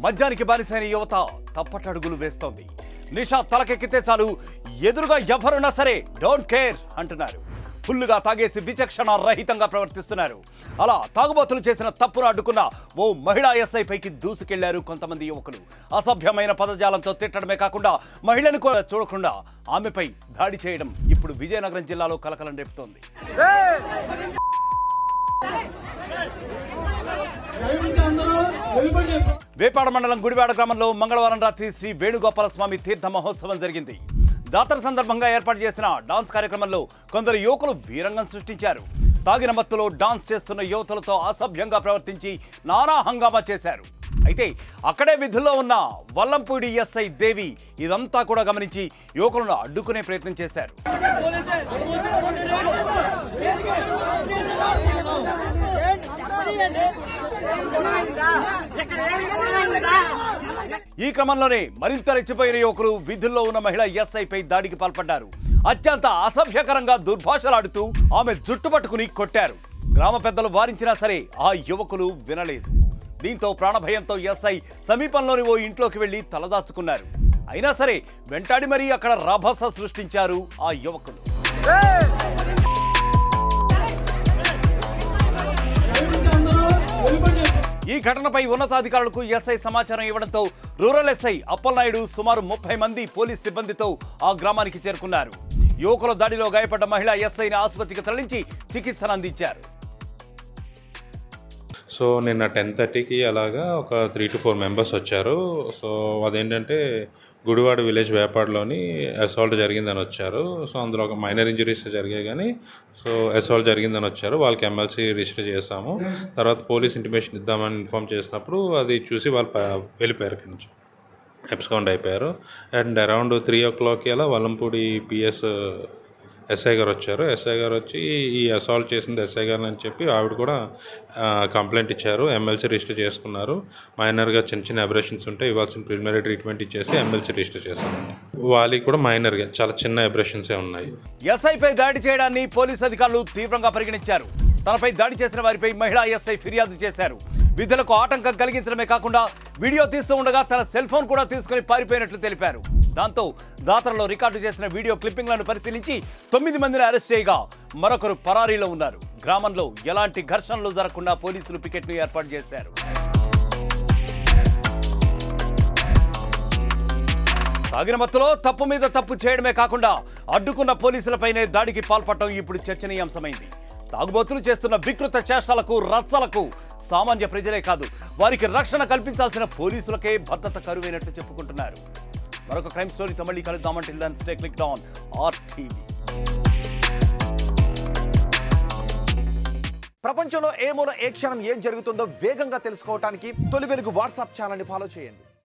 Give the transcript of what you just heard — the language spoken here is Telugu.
మద్యానికి బానిసైన యువత తప్పటడుగులు వేస్తోంది. నిషా తలకెక్కితే చాలు ఎదురుగా ఎవరున్నా సరే డోంట్ కేర్ అంటున్నారు. ఫుల్లుగా తాగేసి విచక్షణ రహితంగా ప్రవర్తిస్తున్నారు. అలా తాగుబోతులు చేసిన తప్పును అడ్డుకున్న ఓ మహిళా ఎస్ఐ పైకి దూసుకెళ్లారు కొంతమంది యువకులు. అసభ్యమైన పదజాలంతో తిట్టడమే కాకుండా మహిళను కూడా చూడకుండా ఆమెపై దాడి చేయడం ఇప్పుడు విజయనగరం జిల్లాలో కలకలం రేపుతోంది. వేపాడ మండలం గుడివాడ గ్రామంలో మంగళవారం రాత్రి శ్రీ వేణుగోపాల స్వామి తీర్థ మహోత్సవం జరిగింది. జాతర సందర్భంగా ఏర్పాటు చేసిన డాన్స్ కార్యక్రమంలో కొందరు యువకులు వీరంగం సృష్టించారు. తాగిన మత్తులో డాన్స్ చేస్తున్న యువతులతో అసభ్యంగా ప్రవర్తించి నానా హంగామా చేశారు. అయితే అక్కడే విధుల్లో ఉన్న వల్లంపూడి ఎస్ఐ దేవి ఇదంతా కూడా గమనించి యువకులను అడ్డుకునే ప్రయత్నం చేశారు. ఈ క్రమంలోనే మరింత రెచ్చిపోయిన యువకులు విధుల్లో ఉన్న మహిళ ఎస్ఐపై దాడికి పాల్పడ్డారు. అత్యంత అసభ్యకరంగా దుర్భాషలాడుతూ ఆమె జుట్టు పట్టుకుని కొట్టారు. గ్రామ పెద్దలు వారించినా సరే ఆ యువకులు వినలేదు. దీంతో ప్రాణభయంతో ఎస్ఐ సమీపంలోని ఓ ఇంట్లోకి వెళ్లి తలదాచుకున్నారు. అయినా సరే వెంటాడి మరీ అక్కడ రభస సృష్టించారు ఆ యువకులు. ఈ ఘటనపై ఉన్నతాధికారులకు ఎస్ఐ సమాచారం ఇవ్వడంతో రూరల్ ఎస్ఐ అప్పలనాయుడు సుమారు 30 మంది పోలీస్ సిబ్బందితో ఆ గ్రామానికి చేరుకున్నారు. యువకుల దాడిలో గాయపడ్డ మహిళా ఎస్ఐని ఆసుపత్రికి తరలించి చికిత్సను అందించారు. సో నిన్న 10:30కి అలాగా ఒక 3 to 4 మెంబర్స్ వచ్చారు. సో అదేంటంటే గుడివాడ విలేజ్ వేపాడలోని అసాల్ట్ జరిగిందని వచ్చారు. సో అందులో ఒక మైనర్ ఇంజరీస్ జరిగాయి, కానీ సో అసాల్ట్ జరిగిందని వచ్చారు. వాళ్ళకి ఎమ్మెల్సీ రిజిస్టర్ చేసాము. తర్వాత పోలీస్ ఇంటిమేషన్ ఇద్దామని ఇన్ఫామ్ చేసినప్పుడు అది చూసి వాళ్ళు వెళ్ళిపోయారు, ఇక్కడి నుంచి ఎబ్స్కౌంట్ అయిపోయారు. అండ్ అరౌండ్ 3 o'clock అలా వల్లంపూడి పిఎస్ ఎస్ఐ గారు వచ్చారు. ఎస్ఐ గారు వచ్చి ఈ అసాల్ట్ చేసింది ఎస్ఐ గారు అని చెప్పి ఆవిడ కూడా కంప్లైంట్ ఇచ్చారు. ఎమ్మెల్సీ రిజిస్టర్ చేసుకున్నారు. మైనర్గా చిన్న చిన్న అబ్రేషన్స్ ఉంటే ఇవ్వాల్సిన ప్రిలిమినరీ ట్రీట్మెంట్ ఇచ్చేసి ఎమ్మెల్సీ రిజిస్టర్ చేశామండి. వాళ్ళకి కూడా మైనర్గా చాలా చిన్న అబ్రేషన్సే ఉన్నాయి. ఎస్ఐపై దాడి చేయడాన్ని పోలీసు అధికారులు తీవ్రంగా పరిగణించారు. తనపై దాడి చేసిన వారిపై మహిళా ఎస్ఐ ఫిర్యాదు చేశారు. విధులకు ఆటంకం కలిగించడమే కాకుండా వీడియో తీస్తూ ఉండగా తన సెల్ ఫోన్ కూడా తీసుకుని పారిపోయినట్లు తెలిపారు. దాంతో జాతరలో రికార్డు చేసిన వీడియో క్లిప్పింగ్లను పరిశీలించి 9 మందిని అరెస్ట్ చేయగా మరొకరు పరారీలో ఉన్నారు. గ్రామంలో ఎలాంటి ఘర్షణలు జరగకుండా పోలీసులు పికెట్ను ఏర్పాటు చేశారు. తాగిన మత్తులో తప్పు మీద తప్పు చేయడమే కాకుండా అడ్డుకున్న పోలీసులపైనే దాడికి పాల్పడటం ఇప్పుడు చర్చనీయాంశమైంది. తాగుబోతులు చేస్తున్న వికృత చేష్టలకు రచ్చలకు సామాన్య ప్రజలే కాదు, వారికి రక్షణ కల్పించాల్సిన పోలీసులకే భద్రత కరువైనట్లు చెప్పుకుంటున్నారు. మరొక క్రైమ్ స్టోరీతో మళ్ళీ కలుద్దామంటే స్టే క్లిక్డ్ ఆన్ RTV. ప్రపంచంలో ఏ మూల ఏ క్షణం ఏం జరుగుతుందో వేగంగా తెలుసుకోవడానికి తొలి వెలుగు వాట్సాప్ ఛానల్ని ఫాలో చేయండి.